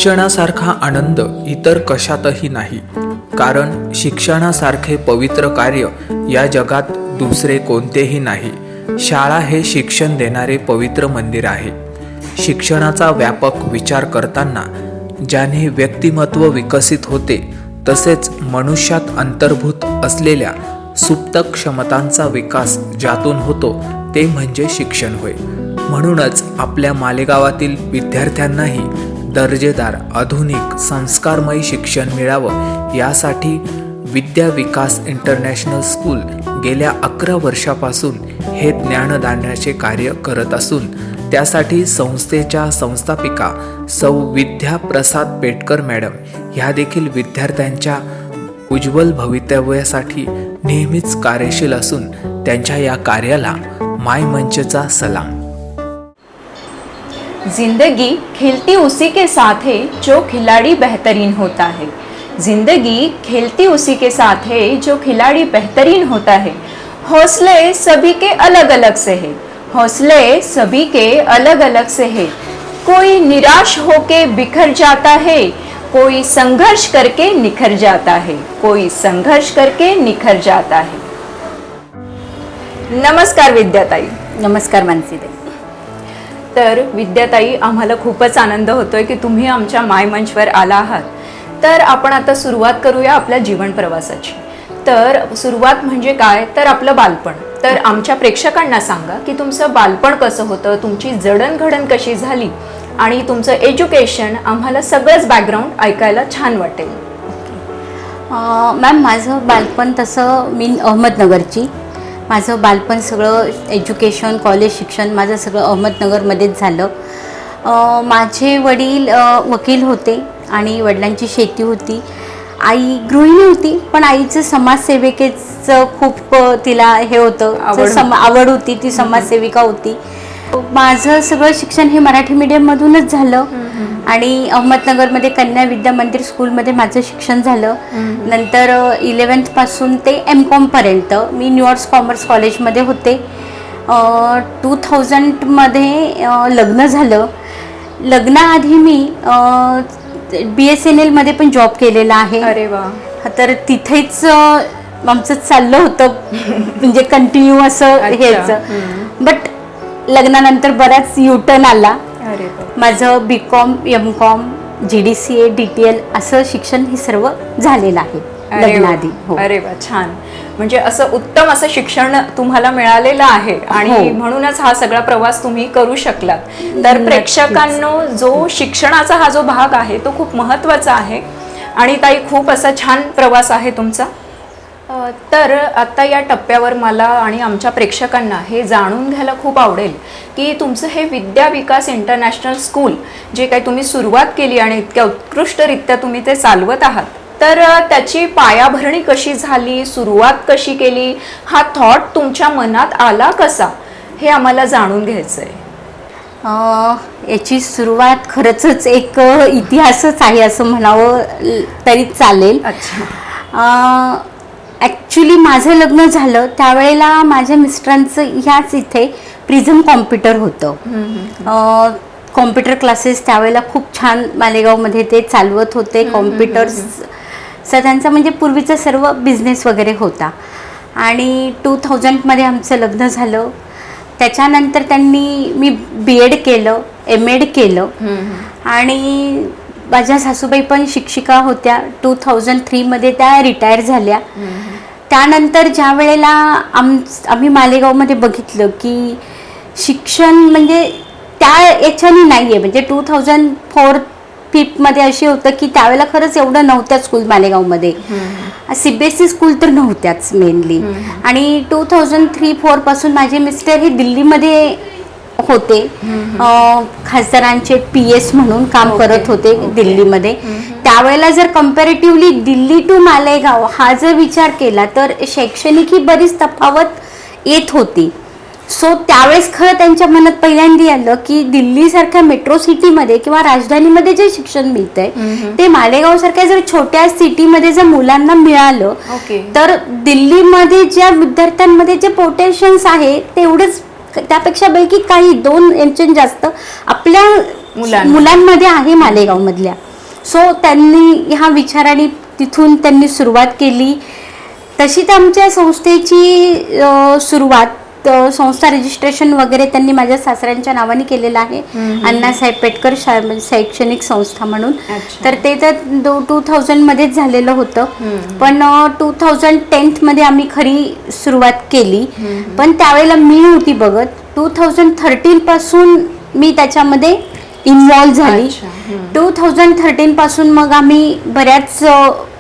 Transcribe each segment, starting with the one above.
शिक्षणासारखा आनंद इतर कशातही नाही, कारण शिक्षणासारखे पवित्र कार्य या जगात दुसरे कोणतेही नाही. शाळा हे शिक्षण देणारे पवित्र मंदिर आहे. शिक्षणाचा व्यापक विचार करताना ज्याने व्यक्तिमत्व विकसित होते, तसेच मनुष्यात अंतर्भूत असलेल्या सुप्त क्षमतांचा विकास ज्यातून होतो ते म्हणजे शिक्षण होय. म्हणूनच आपल्या मालेगावातील विद्यार्थ्यांनाही दर्जेदार, आधुनिक, संस्कारमयी शिक्षण मिळावं यासाठी विद्या विकास इंटरनॅशनल स्कूल गेल्या 11 वर्षापासून हे ज्ञानदानाचे कार्य करत असून त्यासाठी संस्थेच्या संस्थापिका सौ विद्या प्रसाद पेटकर मॅडम ह्या देखील विद्यार्थ्यांच्या उज्ज्वल भवितव्यासाठी नेहमीच कार्यशील असून त्यांच्या या कार्याला माय मंचचा सलाम. जिंदगी खेलती उसी के साथ है जो खिलाड़ी बेहतरीन होता है. जिंदगी खेलती उसी के साथ है जो खिलाड़ी बेहतरीन होता है. हौसले सभी के अलग अलग से है. हौसले सभी के अलग अलग से है. कोई निराश होके बिखर जाता है, कोई संघर्ष करके निखर जाता है. कोई संघर्ष करके निखर जाता है. नमस्कार विद्याताई. नमस्कार मानसीताई. तर विद्याताई, आम्हाला खूपच आनंद होतोय की तुम्ही आमच्या माय मंचवर आला आहात. तर आपण आता सुरुवात करूया आपल्या जीवन प्रवासाची. तर सुरुवात म्हणजे काय, तर आपलं बालपण. तर आमच्या प्रेक्षकांना सांगा की तुमचं बालपण कसं होतं, तुमची जडणघडण कशी झाली आणि तुमचं एज्युकेशन, आम्हाला सगळंच बॅकग्राऊंड ऐकायला छान वाटेल. मॅम, माझं बालपण तसं मी अहमदनगरची. माझं बालपण सगळं एज्युकेशन, कॉलेज शिक्षण माझं सगळं अहमदनगरमध्येच झालं. माझे वडील वकील होते आणि वडिलांची शेती होती. आई गृहिणी होती, पण आईचं समाजसेविकेचं खूप तिला हे होतं, आवड होती. ती समाजसेविका होती. माझं सगळं शिक्षण हे मराठी मीडियममधूनच झालं आणि अहमदनगरमध्ये कन्या विद्या मंदिर स्कूलमध्ये माझं शिक्षण झालं. नंतर 11th पासून ते MCOMपर्यंत मी न्यूयॉर्क कॉमर्स कॉलेजमध्ये होते. 2000मध्ये लग्न झालं. लग्नाआधी मी BSNL पण जॉब केलेला आहे. अरे वा. तर तिथेच आमचं चाललं होतं म्हणजे कंटिन्यू असं हेच. बट लग्नानंतर बराच U-turn आला. माझं BCom, MCom, GDCA, DTL असं शिक्षण हे सर्व झालेलं आहे लग्नाआधी. अरे वा, छान. म्हणजे असं उत्तम असं शिक्षण तुम्हाला मिळालेलं आहे आणि म्हणूनच हा सगळा प्रवास तुम्ही करू शकलात. तर प्रेक्षकांनो, जो शिक्षणाचा हा जो भाग आहे तो खूप महत्त्वाचा आहे आणि ताई खूप असा छान प्रवास आहे तुमचा. तर आता या टप्प्यावर मला आणि आमच्या प्रेक्षकांना हे जाणून घ्यायला खूप आवडेल की तुमचं हे विद्या विकास इंटरनॅशनल स्कूल जे काही तुम्ही सुरुवात केली आणि इतक्या उत्कृष्टरित्या तुम्ही ते चालवत आहात, तर त्याची पायाभरणी कशी झाली, सुरुवात कशी केली, हा थॉट तुमच्या मनात आला कसा, हे आम्हाला जाणून घ्यायचं आहे. याची सुरुवात खरंच एक इतिहासच आहे असं म्हणावं तरी चालेल. अच्छा. ॲक्च्युली माझं लग्न झालं त्यावेळेला माझ्या मिस्टरांचं ह्याच इथे प्रिझम कॉम्प्युटर होतं. कॉम्प्युटर क्लासेस त्यावेळेला खूप छान मालेगावमध्ये ते चालवत होते. कॉम्प्युटर्सचा त्यांचा म्हणजे पूर्वीचा सर्व बिझनेस वगैरे होता. आणि 2000मध्ये आमचं लग्न झालं. त्याच्यानंतर मी BEd केलं, MAd केलं आणि माझ्या सासूबाई पण शिक्षिका होत्या. 2003मध्ये त्या रिटायर झाल्या. त्यानंतर ज्या वेळेला आम्ही मालेगावमध्ये बघितलं की शिक्षण म्हणजे त्या याच्याने नाही आहे, म्हणजे 2004-5मध्ये अशी होतं की त्यावेळेला खरंच एवढं नव्हत्या स्कूल मालेगावमध्ये. CBSE स्कूल तर नव्हत्याच मेनली. आणि 2003-4 पासून माझे मिस्टर हे दिल्लीमध्ये होते. खासदारांचे PS म्हणून काम करत होते दिल्लीमध्ये. त्यावेळेला जर कम्पॅरेटिव्हली दिल्ली टू मालेगाव हा जर विचार केला तर शैक्षणिक ही बरीच तफावत येत होती. सो त्यावेळेस खरं त्यांच्या मनात पहिल्यांदा आलं की दिल्लीसारख्या मेट्रो सिटीमध्ये किंवा राजधानीमध्ये जे शिक्षण मिळतंय ते मालेगावसारख्या जर छोट्या सिटीमध्ये जर मुलांना मिळालं तर दिल्लीमध्ये ज्या विद्यार्थ्यांमध्ये जे पोटेन्शियल्स आहे तेवढंच त्यापेक्षा पैकी काही 2 इंच जास्त आपल्या मुलांमध्ये आहे मालेगाव मधल्या. सो त्यांनी ह्या विचाराने तिथून त्यांनी सुरुवात केली. तशीच आमच्या संस्थेची सुरुवात संस्था रजिस्ट्रेशन वगैरे त्यांनी माझ्या सासऱ्यांच्या नावाने केलेलं आहे, अण्णासाहेब पेटकर शैक्षणिक संस्था म्हणून. तर ते तर 2000 मध्येच झालेलं होतं, पण 2010 मध्ये आम्ही खरी सुरुवात केली. पण त्यावेळेला मी नव्हती बघत. 2013 पासून मी त्याच्यामध्ये इन्व्हॉल्व झाली. 2013 पासून मग आम्ही बऱ्याच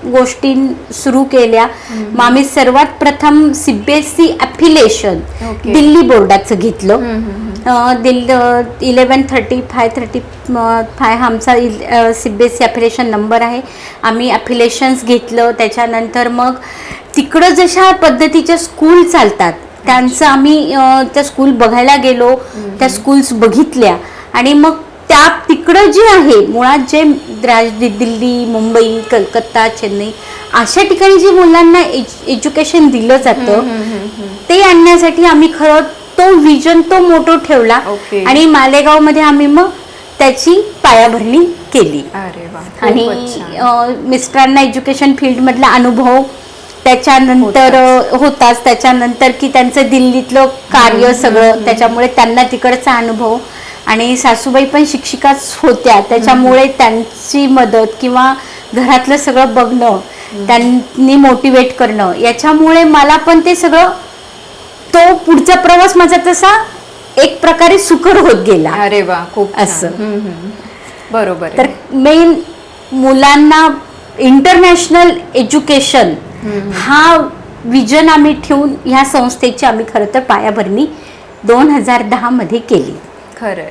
गोष्टी सुरू केल्या. मग आम्ही सर्वात प्रथम CBSE अफिलिएशन दिल्ली बोर्डाचं घेतलं. 1135 हा आमचा CBSE अफिलिएशन नंबर आहे. आम्ही अफिलिएशन्स घेतलं. त्याच्यानंतर मग तिकडं जशा पद्धतीच्या स्कूल चालतात त्यांचं आम्ही त्या स्कूल बघायला गेलो, त्या स्कूल्स बघितल्या. आणि मग त्या तिकडं जे आहे मुळात जे दिल्ली, मुंबई, कलकत्ता, चेन्नई अशा ठिकाणी जे मुलांना एज्युकेशन दिलं जातं ते आणण्यासाठी आम्ही खरं तो विजन, तो मोटो ठेवला. आणि मालेगावमध्ये आम्ही मग त्याची पायाभरणी केली. आणि मिस्टरांना एज्युकेशन फील्डमधला अनुभव त्याच्यानंतर होताच. त्याच्यानंतर की त्यांचं दिल्लीतलं कार्य सगळं, त्याच्यामुळे त्यांना तिकडचा अनुभव. आणि सासूबाई पण शिक्षिकाच होत्या, त्याच्यामुळे त्यांची मदत किंवा घरातलं सगळं बघणं, त्यांनी मोटिवेट करणं, याच्यामुळे मला पण ते सगळं, तो पुढचा प्रवास माझा तसा एक प्रकारे सुकर होत गेला. अरे वा, खूप असं. बरोबर. तर मेन मुलांना इंटरनॅशनल एज्युकेशन हा विजन आम्ही ठेवून ह्या संस्थेची आम्ही खरं तर पायाभरणी 2010 मध्ये केली. खरंय.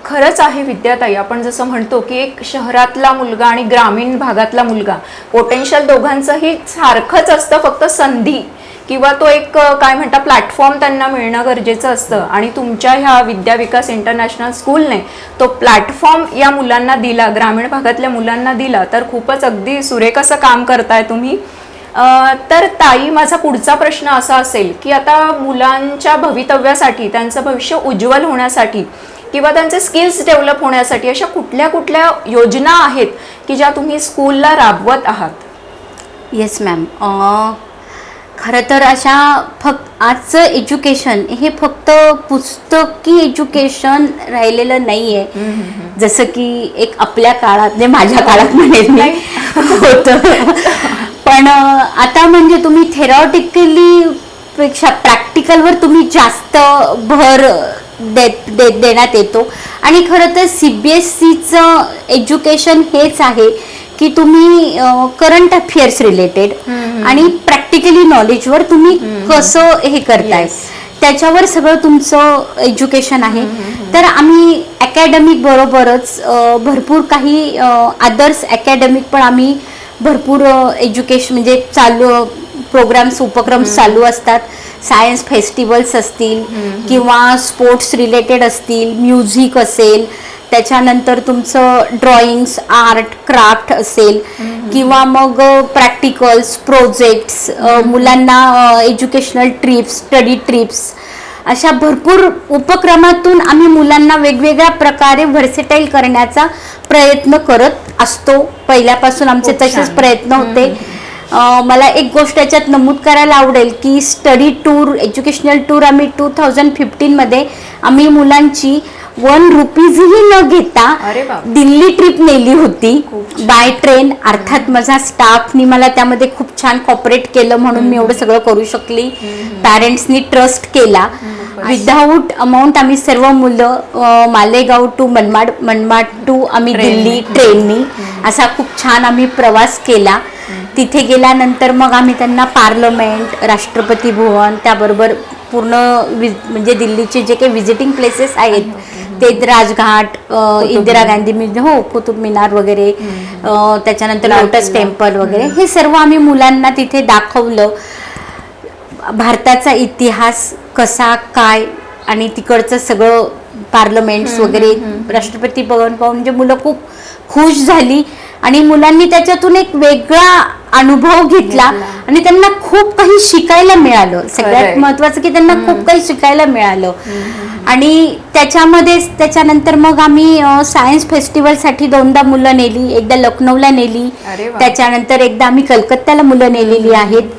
खरंच आहे विद्याताई, आपण जसं म्हणतो की एक शहरातला मुलगा आणि ग्रामीण भागातला मुलगा, पोटेन्शियल दोघांचंही सारखंच असतं, फक्त संधी किंवा तो एक काय म्हणता प्लॅटफॉर्म त्यांना मिळणं गरजेचं असतं. आणि तुमच्या ह्या विद्या विकास इंटरनॅशनल स्कूलने तो प्लॅटफॉर्म या मुलांना दिला, ग्रामीण भागातल्या मुलांना दिला. तर खूपच अगदी सुरेख असं काम करताय तुम्ही. तर ताई, माझा पुढचा प्रश्न असा असेल की आता मुलांच्या भवितव्यासाठी, त्यांचं भविष्य उज्ज्वल होण्यासाठी किंवा त्यांचे स्किल्स डेव्हलप होण्यासाठी अशा कुठल्या कुठल्या योजना आहेत की ज्या तुम्ही स्कूलला राबवत आहात? Yes ma'am. खरं तर अशा आजचं एज्युकेशन हे फक्त पुस्तकी एज्युकेशन राहिलेलं नाही आहे. जसं की एक आपल्या काळात, म्हणजे माझ्या काळात म्हणेल होतं. पण आता म्हणजे तुम्ही थेरॉटिकली पेक्षा प्रॅक्टिकलवर तुम्ही जास्त भर देण्यात येतो. आणि खरं तर CBSEचं एज्युकेशन हेच आहे की तुम्ही करंट अफेअर्स रिलेटेड आणि प्रॅक्टिकली नॉलेजवर तुम्ही कसं हे करताय त्याच्यावर सगळं तुमचं एज्युकेशन आहे. तर आम्ही अकॅडमिक बरोबरच भरपूर काही अदर्स अकॅडमिक पण आम्ही भरपूर एज्युकेशन म्हणजे चालू प्रोग्राम्स, उपक्रम चालू असतात. सायन्स फेस्टिवल्स असतील किंवा स्पोर्ट्स रिलेटेड असतील, म्युझिक असेल, त्याच्यानंतर तुमचं ड्रॉइंग्स, आर्ट, क्राफ्ट असेल किंवा मग प्रॅक्टिकल्स, प्रोजेक्ट्स, मुलांना एज्युकेशनल ट्रिप्स, स्टडी ट्रिप्स, अशा भरपूर उपक्रमातून आम्ही मुलांना वेगवेगळ्या प्रकारे व्हर्सेटाईल करण्याचा प्रयत्न करत असतो. पहिल्यापासून आमचे तसेच प्रयत्न होते. मला एक गोष्ट याच्यात नमूद करायला आवडेल की स्टडी टूर, एज्युकेशनल टूर आम्ही 2015 मध्ये आम्ही मुलांची 1 रुपीजही न घेता दिल्ली ट्रिप नेली होती बाय ट्रेन. अर्थात माझा स्टाफनी मला त्यामध्ये खूप छान कॉपरेट केलं म्हणून मी एवढं सगळं करू शकली. पॅरेंट्सनी ट्रस्ट केला. विदाऊट अमाऊंट आम्ही सर्व मुलं मालेगाव टू मनमाड, मनमाड टू आम्ही दिल्ली ट्रेननी असा खूप छान आम्ही प्रवास केला. तिथे गेल्यानंतर मग आम्ही त्यांना पार्लमेंट, राष्ट्रपती भवन, त्याबरोबर पूर्ण म्हणजे दिल्लीचे जे काही व्हिजिटिंग प्लेसेस आहेत ते राजघाट, इंदिरा गांधी म्युझियम, हो, कुतुब मिनार वगैरे, त्याच्यानंतर लोटस टेम्पल वगैरे, हे सर्व आम्ही मुलांना तिथे दाखवलं. भारताचा इतिहास कसा काय आणि तिकडचं सगळं पार्लमेंट्स वगैरे, राष्ट्रपती भवन पाहून म्हणजे मुलं खूप खुश झाली. आणि मुलांनी त्याच्यातून एक वेगळा अनुभव घेतला आणि त्यांना खूप काही शिकायला मिळालं. सगळ्यात खरंय. महत्वाचं की त्यांना खूप काही शिकायला मिळालं. आणि त्याच्यामध्येच त्याच्यानंतर मग आम्ही सायन्स फेस्टिवलसाठी 2दा मुलं नेली, एकदा लखनौला नेली, अरे वा. त्याच्यानंतर एकदा आम्ही कलकत्त्याला मुलं नेलेली आहेत.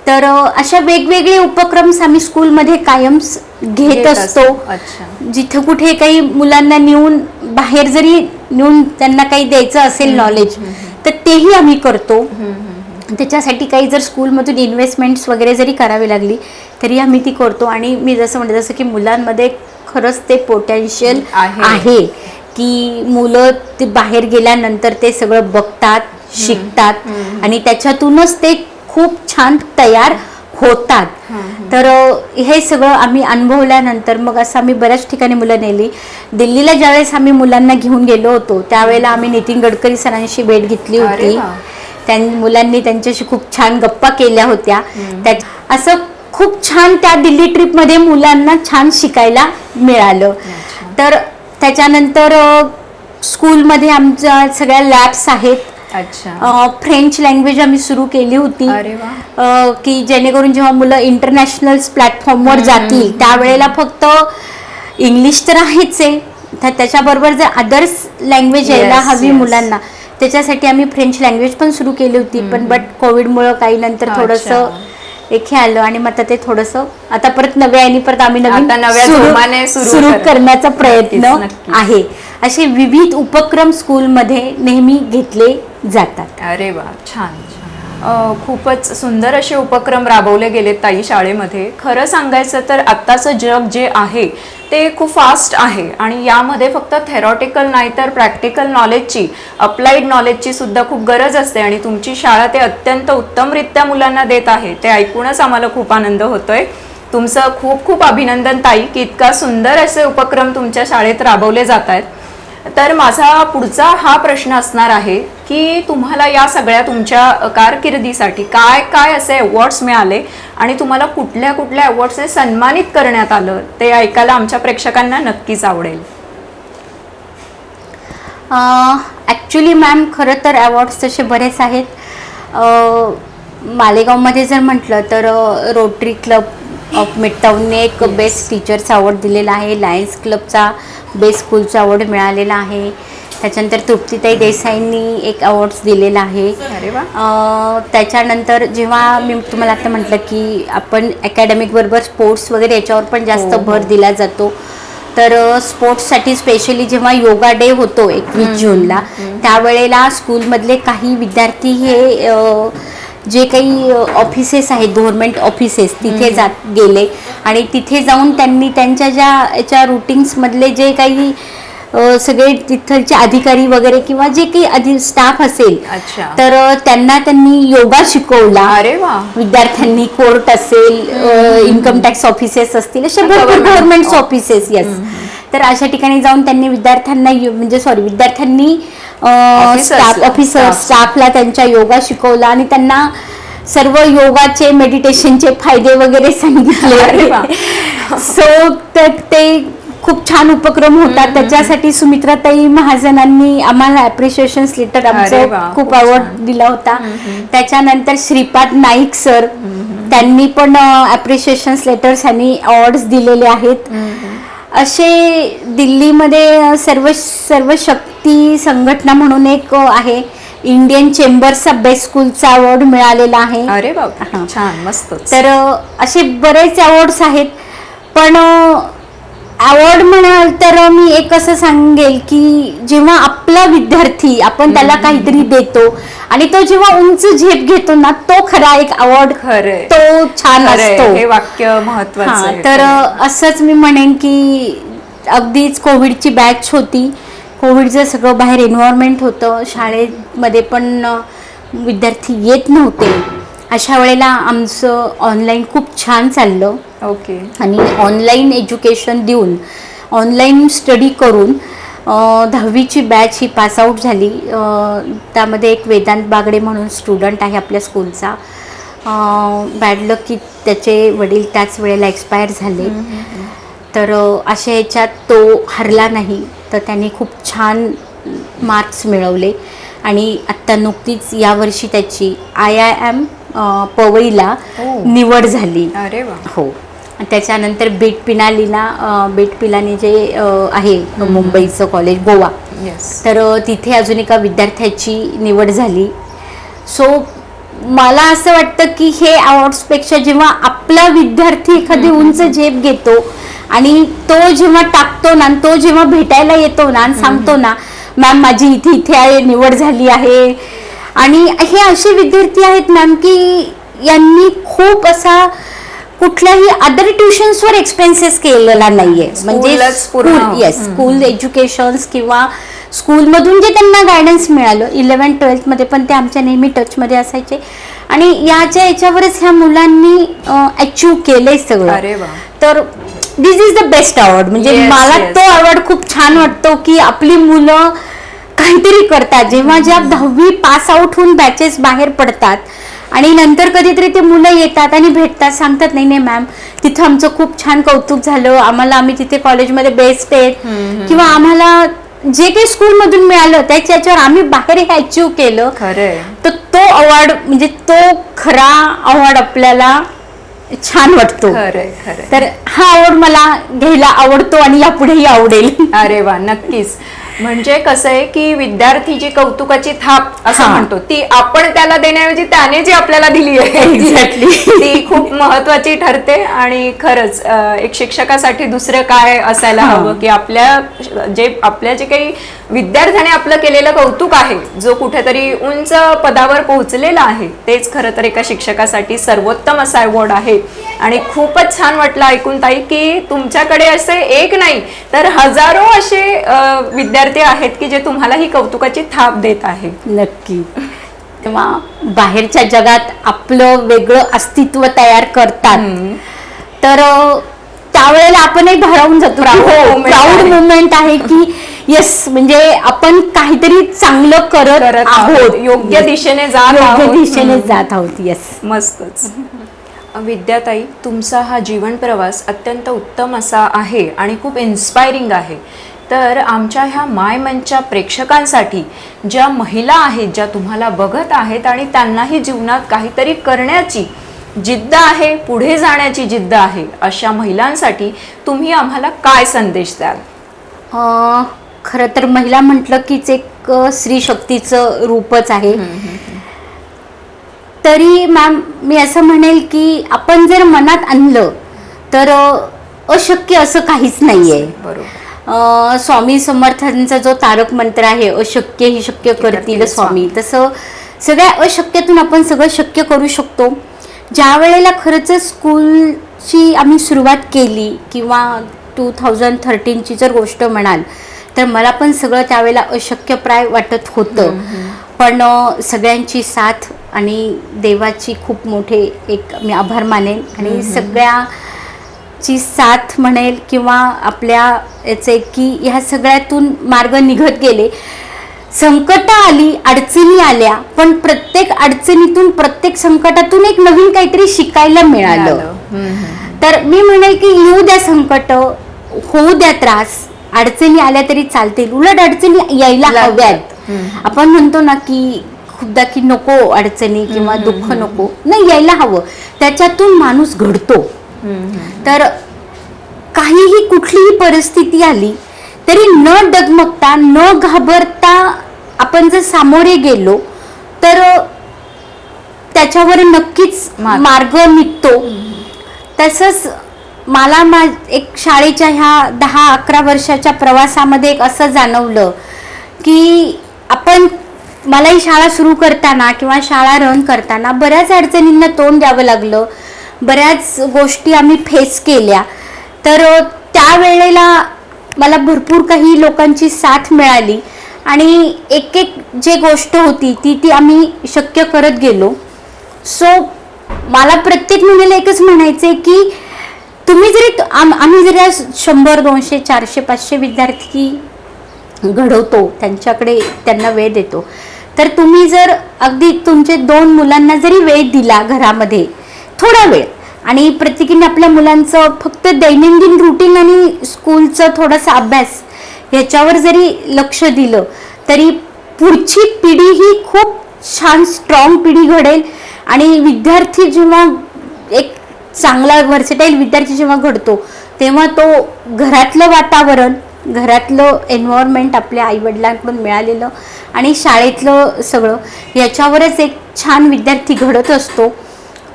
तर अशा वेगवेगळे उपक्रम्स आम्ही स्कूलमध्ये कायम घेत असतो. अच्छा. जिथं कुठे काही मुलांना नेऊन बाहेर जरी नेऊन त्यांना काही द्यायचं असेल नॉलेज तर तेही आम्ही करतो. त्याच्यासाठी काही जर स्कूलमधून इन्व्हेस्टमेंट्स वगैरे जरी करावी लागली तरी आम्ही ती करतो. आणि मी जसं म्हणते जसं की मुलांमध्ये खरंच ते पोटेन्शियल आहे की मुलं ते बाहेर गेल्यानंतर ते सगळं बघतात, शिकतात आणि त्याच्यातूनच ते खूप छान तयार होतात. तर हे सगळं आम्ही अनुभवल्यानंतर मग असं आम्ही बऱ्याच ठिकाणी मुलं नेली. दिल्लीला ज्यावेळेस आम्ही मुलांना घेऊन गेलो होतो त्यावेळेला आम्ही नितीन गडकरी सरांशी भेट घेतली अरे होती. वा. मुलांनी त्यांच्याशी खूप छान गप्पा केल्या होत्या. असं खूप छान त्या दिल्ली ट्रिपमध्ये मुलांना छान शिकायला मिळालं. तर त्याच्यानंतर स्कूलमध्ये आमच्या सगळ्या लॅब्स आहेत. अच्छा. फ्रेंच लँग्वेज आम्ही सुरू केली होती. अरे वा. की जेणेकरून जेव्हा मुलं इंटरनॅशनल प्लॅटफॉर्मवर जातील त्यावेळेला फक्त इंग्लिश तर आहेच आहे, तर त्याच्याबरोबर जर अदर्स लँग्वेज यायला Yes, हवी yes. मुलांना त्याच्यासाठी आम्ही फ्रेंच लँग्वेज पण सुरू केली होती. पण बट कोविडमुळं काही नंतर थोडंसं एक हे आलं आणि मग आता ते थोडंसं आता परत नव्याने परत आम्ही आता नव्या जोमाने नवीन सुरू सुरू करा. करण्याचा प्रयत्न नक्कीच, नक्कीच. आहे. असे विविध उपक्रम स्कूलमध्ये नेहमी घेतले जातात. अरे वा, छान. खूपच सुंदर असे उपक्रम राबवले गेलेत ताई शाळेमध्ये. खरं सांगायचं तर आत्ताचं जग जे आहे ते खूप फास्ट आहे आणि यामध्ये फक्त थेरॉटिकल नाही तर प्रॅक्टिकल नॉलेजची, अप्लाइड नॉलेजची सुद्धा खूप गरज असते आणि तुमची शाळा ते अत्यंत उत्तमरित्या मुलांना देत आहे. ते ऐकूनच आम्हाला खूप आनंद होतोय. तुमचं खूप खूप अभिनंदन ताई की इतका सुंदर असे उपक्रम तुमच्या शाळेत राबवले जात आहेत. तर माझा पुढचा हा प्रश्न असणार आहे की तुम्हाला या सगळ्या तुमच्या कारकिर्दीसाठी काय काय असे अवॉर्ड्स मिळाले आणि तुम्हाला कुठल्या कुठल्या अवॉर्ड्सने सन्मानित करण्यात आलं ते ऐकायला आमच्या प्रेक्षकांना नक्कीच आवडेल. ॲक्च्युली मॅम खरं तर अवॉर्ड्स तसे बरेच आहेत. मालेगावमध्ये जर म्हटलं तर रोटरी क्लब ऑफ मिडटाऊनने एक बेस्ट टीचरचा अवॉर्ड दिलेला आहे. लायन्स क्लबचा बेस्ट स्कूलचा अवॉर्ड मिळालेला आहे. त्याच्यानंतर तृप्तीताई देसाईंनी एक अवॉर्ड्स दिलेला आहे. अरे वा. त्याच्यानंतर जेव्हा मी तुम्हाला आता म्हटलं की आपण अकॅडमिक बरोबर स्पोर्ट्स वगैरे याच्यावर पण जास्त भर दिला जातो. तर स्पोर्ट्ससाठी स्पेशली जेव्हा योगा डे होतो 21 जूनला त्यावेळेला स्कूलमधले काही विद्यार्थी हे जे काही ऑफिसेस आहेत गव्हर्नमेंट ऑफिसेस तिथे गेले आणि तिथे जाऊन त्यांनी त्यांच्या ज्या याच्या रुटीन्समधले जे काही सगळे तिथलचे अधिकारी वगैरे किंवा जे काही स्टाफ असेल अच्छा. तर त्यांनी योगा शिकवला. अरे वा. विद्यार्थ्यांनी कोर्ट असेल, इन्कम टॅक्स ऑफिसेस असतील, असे भरपूर गव्हर्नमेंट ऑफिसेस. येस. तर अशा ठिकाणी जाऊन त्यांनी विद्यार्थ्यांनी स्टाफला त्यांच्या योगा शिकवला आणि त्यांना सर्व योगाचे मेडिटेशनचे फायदे वगैरे सांगितले. सो ते खूप छान उपक्रम होता. त्याच्यासाठी सुमित्राताई महाजनांनी आम्हाला अप्रिशिएशन लेटर आमचं खूप अवॉर्ड दिला होता. त्याच्यानंतर श्रीपाद नाईक सर त्यांनी पण अप्रिशिएशन लेटर्स आणि अवॉर्ड्स दिलेले आहेत. असे दिल्लीमध्ये सर्व शक्ती संघटना म्हणून एक आहे, इंडियन चेंबर्सचा बेस्ट स्कूलचा अवॉर्ड मिळालेला आहे. अरे बाबा, छान, मस्त. तर असे बरेच अवॉर्ड्स आहेत. पण अवॉर्ड म्हणाल तर मी एक असं सांगेल की जेव्हा आपला विद्यार्थी आपण त्याला काहीतरी देतो आणि तो जेव्हा उंच झेप घेतो ना तो खरा एक अवॉर्ड तो छान असतो. हे वाक्य महत्त्वाचं आहे. तर असंच मी म्हणेन की अगदीच कोविडची बॅच होती, कोविडचं सगळं बाहेर एन्व्हायरमेंट होतं, शाळेमध्ये पण विद्यार्थी येत नव्हते. अशा वेळेला आमचं ऑनलाईन खूप छान चाललं. ओके. आणि ऑनलाईन एज्युकेशन देऊन ऑनलाईन स्टडी करून 10वीची बॅच ही पासआउट झाली. त्यामध्ये एक वेदांत बागडे म्हणून स्टुडंट आहे आपल्या स्कूलचा. बॅड लक की त्याचे वडील त्याच वेळेला एक्सपायर झाले. तर अशा ह्याच्यात तो हरला नाही, तर त्यांनी खूप छान मार्क्स मिळवले आणि आत्ता नुकतीच यावर्षी त्याची IIM पवईला निवड झाली. अरे वा. हो. त्याच्यानंतर बेट पिलानी जे आहे मुंबईचं कॉलेज गोवा, येस. तर तिथे अजून एका विद्यार्थ्याची निवड झाली. सो मला असं वाटतं की हे अवॉर्ड्सपेक्षा जेव्हा आपला विद्यार्थी एखादी उंच झेप घेतो आणि तो जेव्हा टाकतो ना, तो जेव्हा भेटायला येतो ना आणि सांगतो ना, मॅम माझी इथे इथे आहे, निवड झाली आहे. आणि हे असे विद्यार्थी आहेत मॅम की यांनी खूप असा कुठल्याही अदर ट्युशन्सवर एक्सपेन्सेस केलेला नाहीये. म्हणजे स्कूल एज्युकेशन किंवा स्कूलमधून जे त्यांना गायडन्स मिळालं 11-12 मध्ये पण ते आमच्या नेहमी टचमध्ये असायचे आणि याच्यावरच ह्या मुलांनी अचीव केलंय सगळं. अरे वा. तर दिस इज द बेस्ट अवॉर्ड. म्हणजे मला तो अवॉर्ड खूप छान वाटतो की आपली मुलं काहीतरी करतात. जेव्हा 10वी पास आउट होऊन बॅचेस बाहेर पडतात आणि नंतर कधीतरी ते मुलं येतात आणि भेटतात, सांगतात नाही मॅम तिथं आमचं खूप छान कौतुक झालं, आम्ही तिथे कॉलेजमध्ये बेस्ट आहेत, किंवा आम्हाला जे काही स्कूलमधून मिळालं त्याच्यावर आम्ही बाहेर हे अचीव केलं. खरंय. तर तो अवॉर्ड म्हणजे तो खरा अवॉर्ड आपल्याला छान वाटतो. खरंय खरंय. तर हा अवॉर्ड मला घ्यायला आवडतो आणि यापुढेही आवडेल. अरे वा. नक्कीच. म्हणजे कसं आहे की विद्यार्थी जी कौतुकाची थाप असं म्हणतो ती आपण त्याला देण्याऐवजी त्याने जी आपल्याला दिली आहे एक्झॅक्टली ती खूप महत्वाची ठरते. आणि खरंच एक शिक्षकासाठी दुसरं काय असायला हवं की आपल्या जे काही विद्यार्थ्याने आपलं केलेलं कौतुक आहे, जो कुठेतरी उंच पदावर पोहोचलेला आहे, तेच खरं तर एका शिक्षकासाठी सर्वोत्तम असा अवॉर्ड आहे. आणि खूपच छान वाटलं ऐकून ताई की तुमच्याकडे असे एक नाही तर हजारो असे विद्यार्थी आहेत की जे तुम्हाला ही कौतुकाची थाप देत आहे. नक्की. तेव्हा बाहेरच्या जगात आपलं वेगळं अस्तित्व तयार करतात, तर त्यावेळेला आपणही भारावून जातो. प्राऊड मुवमेंट आहे की येस, म्हणजे आपण काहीतरी चांगलं करत आहोत, योग्य दिशेने जात आहोत. येस. मस्तच. विद्याताई, तुमचा हा जीवन प्रवास अत्यंत उत्तम असा आहे आणि खूप इन्स्पायरिंग आहे. तर आमच्या ह्या माय मंचच्या प्रेक्षकांसाठी ज्या महिला आहेत, ज्या तुम्हाला बघत आहेत आणि त्यांनाही जीवनात काहीतरी करण्याची जिद्द आहे, पुढे जाण्याची जिद्द आहे, अशा महिलांसाठी तुम्ही आम्हाला काय संदेश द्याल? खरं तर महिला म्हटलं कीच एक स्त्री शक्तीचं रूपच आहे. तरी मॅम मी असं म्हणेल की आपण जर मनात आणलं तर अशक्य असं काहीच नाहीये. बरोबर. स्वामी समर्थांचा जो तारक मंत्र आहे, अशक्य ही शक्य करतील स्वामी, तसं सगळ्या अशक्यातून आपण सगळं शक्य करू शकतो. ज्या वेळेला खरंच स्कूलची आम्ही सुरुवात केली किंवा 2013ची जर गोष्ट म्हणाल तर मला पण सगळं त्यावेळेला अशक्यप्राय वाटत होतं. पण सगळ्यांची साथ आणि देवाची खूप मोठे एक मी आभार मानेन आणि सगळ्याची साथ म्हणेल किंवा आपल्या याचे की ह्या सगळ्यातून मार्ग निघत गेले. संकट आली, अडचणी आल्या, पण प्रत्येक अडचणीतून प्रत्येक संकटातून एक नवीन काहीतरी शिकायला मिळालं. तर मी म्हणेल की येऊ द्या संकट, होऊ द्या त्रास, अडचणी आल्या तरी चालतील, उलट अडचणी यायला हव्यात. आपण म्हणतो ना की खूपदा की नको अडचणी किंवा दुःख नको, नाही यायला हवं, त्याच्यातून माणूस घडतो. तर काहीही कुठलीही परिस्थिती आली तरी न डगमगता न घाबरता आपण जर सामोरे गेलो तर त्याच्यावर नक्कीच मार्ग निघतो. तसंच मला एक शाळेच्या ह्या 10-11 वर्षाच्या प्रवासामध्ये एक असं जाणवलं की मलाही शाळा सुरू करताना किंवा शाळा रन करताना बऱ्याच अडचणींना तोंड द्यावं लागलं, बऱ्याच गोष्टी आम्ही फेस केल्या. तर त्यावेळेला मला भरपूर काही लोकांची साथ मिळाली आणि एक जे गोष्ट होती ती आम्ही शक्य करत गेलो. सो मला प्रत्येक मुलीला एकच म्हणायचं आहे की तुम्ही जरी आम्ही जरी 100, 200, 400, 500 विद्यार्थी घडवतो, त्यांना वेळ देतो, तर तुम्ही जर अगदी तुमचे 2 मुलांना जरी वेळ दिला घरामध्ये थोडा वेळ आणि प्रत्येकीने आपल्या मुलांचं फक्त दैनंदिन रुटीन आणि स्कूलचं थोडासा अभ्यास ह्याच्यावर जरी लक्ष दिलं तरी पुढची पिढी ही खूप छान स्ट्रॉंग पिढी घडेल आणि विद्यार्थी जेव्हा एक चांगला व्हर्सेटाईल विद्यार्थी जेव्हा घडतो तेव्हा तो घरातलं वातावरण, घरातलं एन्व्हायरमेंट, आपल्या आईवडिलांकडून मिळालेलं आणि शाळेतलं सगळं याच्यावरच एक छान विद्यार्थी घडत असतो.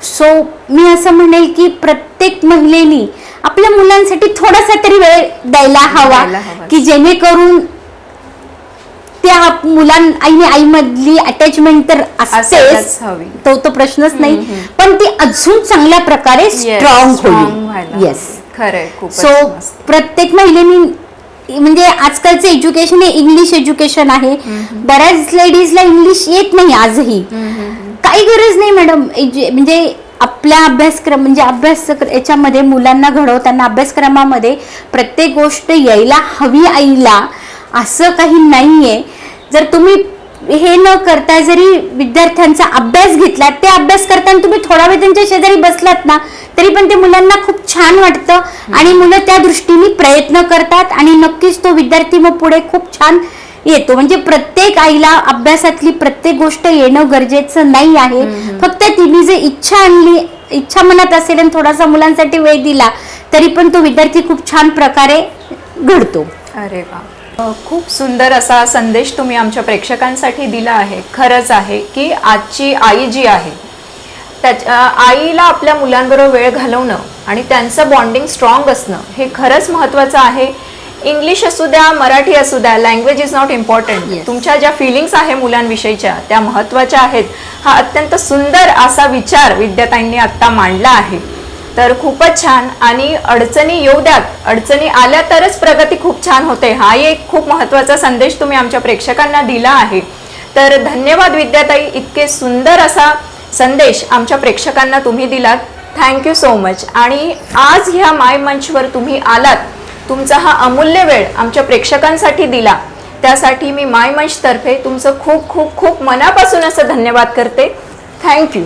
सो मी असं म्हणेल की प्रत्येक महिलेनी आपल्या मुलांसाठी थोडासा तरी वेळ द्यायला हवा की जेणेकरून त्या आईने आईमधली अटॅचमेंट तर असतेच, तो प्रश्नच नाही, पण ती अजून चांगल्या प्रकारे स्ट्रॉंग होईल. येस, खरंय. सो प्रत्येक महिलेनी म्हणजे आजकालचं एज्युकेशन हे इंग्लिश एज्युकेशन आहे. बऱ्याच लेडीजला इंग्लिश येत नाही आजही. काही गरज नाही मॅडम. म्हणजे आपल्या अभ्यासक्रम म्हणजे अभ्यास याच्यामध्ये मुलांना घडवताना अभ्यासक्रमामध्ये प्रत्येक गोष्ट यायला हवी आईला असं काही नाहीये. जर तुम्ही हे न करता जरी विद्यार्थ्यांचा अभ्यास घेतला, ते अभ्यास करताना तुम्ही थोडा वेळ त्यांच्या शेजारी बसलात ना तरी पण ते मुलांना खूप छान वाटतं आणि मुलं त्या दृष्टीने प्रयत्न करतात आणि नक्कीच तो विद्यार्थी मग पुढे खूप छान येतो. म्हणजे प्रत्येक आईला अभ्यासातली प्रत्येक गोष्ट येणं गरजेचं नाही आहे. फक्त तिने जे इच्छा मनात असेल आणि थोडासा मुलांसाठी वेळ दिला तरी पण तो विद्यार्थी खूप छान प्रकारे घडतो. अरे वा, खूप सुंदर असा संदेश तुम्ही आमच्या प्रेक्षकांसाठी दिला आहे. खरंच आहे की आजची आई जी आहे त्याच्या आईला आपल्या मुलांबरोबर वेळ घालवणं आणि त्यांचं बॉन्डिंग स्ट्रॉंग असणं हे खरंच महत्त्वाचं आहे. इंग्लिश असू द्या, मराठी असू द्या, लँग्वेज इज नॉट इम्पॉर्टंट. तुमच्या ज्या फिलिंग्स आहे मुलांविषयीच्या त्या महत्त्वाच्या आहेत. हा अत्यंत सुंदर असा विचार विद्याताईंनी आत्ता मांडला आहे. तर खूपच छान. आणि अडचणी येऊ द्यात, अडचणी आल्या तरच प्रगती खूप छान होते. हाही एक खूप महत्त्वाचा संदेश तुम्ही आमच्या प्रेक्षकांना दिला आहे. तर धन्यवाद विद्याताई, इतके सुंदर असा संदेश आमच्या प्रेक्षकांना तुम्ही दिलात. Thank you so much. आणि आज ह्या माय मंचवर तुम्ही आलात, तुमचा हा अमूल्य वेळ आमच्या प्रेक्षकांसाठी दिला, त्यासाठी मी माय मंचतर्फे तुमचं खूप खूप खूप मनापासून असं धन्यवाद करते. थँक्यू.